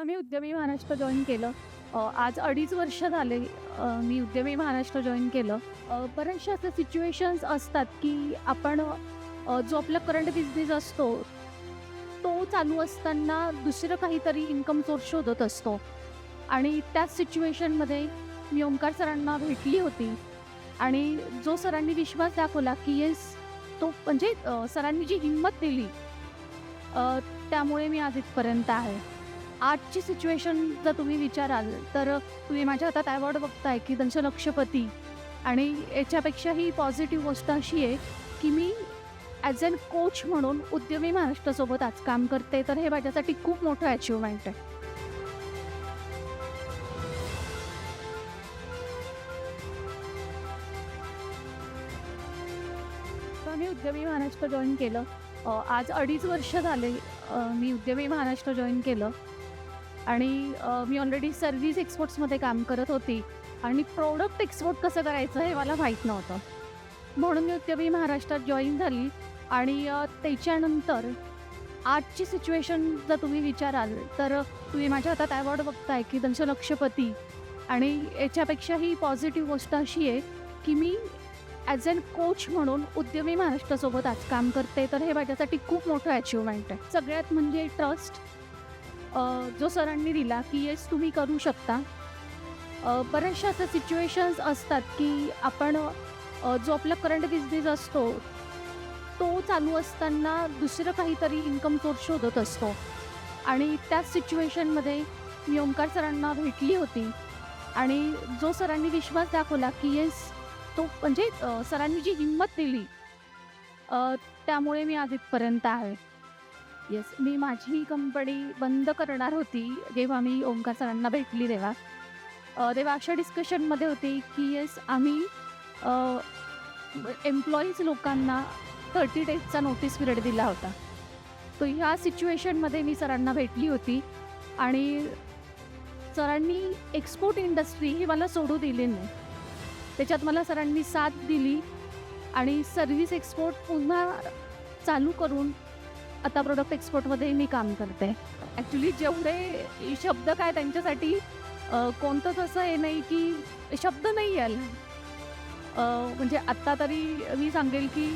जेव्हा मी उद्यमी महाराष्ट्र जॉइन केलं आज 2.5 वर्ष झाले मी उद्यमी महाराष्ट्र जॉइन केलं. बऱ्याचशा अशा सिच्युएशन्स असतात की आपण जो आपला करंट बिझनेस असतो, तो चालू असताना दुसरं काहीतरी इन्कम सोर्स शोधत असतो आणि त्याच सिच्युएशनमध्ये मी ओंकार सरांना भेटली होती आणि जो सरांनी विश्वास दाखवला की येस तो म्हणजे सरांनी जी हिंमत दिली त्यामुळे मी आज इथपर्यंत आहे. आजची सिच्युएशन जर तुम्ही विचाराल तर तुम्ही माझ्या हातात अवॉर्ड बघताय की दंशलक्षपती आणि याच्यापेक्षाही पॉझिटिव्ह गोष्ट अशी आहे की मी ॲज अन कोच म्हणून उद्यमी महाराष्ट्रासोबत आज काम करते. तर हे माझ्यासाठी खूप मोठं अचिव्हमेंट आहे. तर मी उद्यमी महाराष्ट्र जॉईन केलं आज 2.5 वर्ष झाले मी उद्यमी महाराष्ट्र जॉईन केलं आणि मी ऑलरेडी सर्व्हिस एक्सपोर्ट्समध्ये काम करत होती आणि प्रोडक्ट एक्सपोर्ट कसं करायचं हे मला माहीत नव्हतं. म्हणून मी उद्यमी महाराष्ट्रात जॉईन झाली आणि त्याच्यानंतर आजची सिच्युएशन जर तुम्ही विचाराल तर तुम्ही माझ्या हातात अवॉर्ड बघताय की दंशलक्षपती आणि याच्यापेक्षाही पॉझिटिव्ह गोष्ट अशी आहे की मी ॲज अन कोच म्हणून उद्यमी महाराष्ट्रासोबत आज काम करते. तर हे माझ्यासाठी खूप मोठं अचिव्हमेंट आहे. सगळ्यात म्हणजे ट्रस्ट जो सरांनी दिला की येस तुम्ही करू शकता. बऱ्याचशा अशा सिच्युएशन्स असतात की आपण जो आपला करंट बिझनेस असतो, तो चालू असताना दुसरं काहीतरी इन्कम सोर्स शोधत असतो आणि त्याच सिच्युएशनमध्ये मी ओंकार सरांना भेटली होती आणि जो सरांनी विश्वास दाखवला की येस तो म्हणजे सरांनी जी हिंमत दिली त्यामुळे मी आज इथपर्यंत आहे. येस, मी माझी कंपनी बंद करणार होती जेव्हा मी ओंकार सरांना भेटली तेव्हा अशा डिस्कशनमध्ये होती की येस आम्ही एम्प्लॉईज लोकांना 30 डेजचा नोटीस पिरियड दिला होता. तो ह्या सिच्युएशनमध्ये मी सरांना भेटली होती आणि सरांनी एक्सपोर्ट इंडस्ट्री ही मला सोडू दिली नाही. त्याच्यात मला सरांनी साथ दिली आणि सर्व्हिस एक्सपोर्ट पुन्हा चालू करून आता प्रोडक्ट एक्सपोर्टमध्ये मी काम करते. ॲक्च्युली जेवढे शब्द काय त्यांच्यासाठी कोणतंच असं हे नाही की शब्द नाही याल. म्हणजे आत्ता तरी मी सांगेल की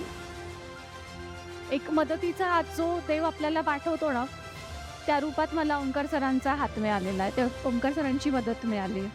एक मदतीचा हात जो देव आपल्याला पाठवतो ना, त्या रूपात मला ओंकार सरांचा हात मिळालेला आहे. त्या ओंकार सरांची मदत मिळाली.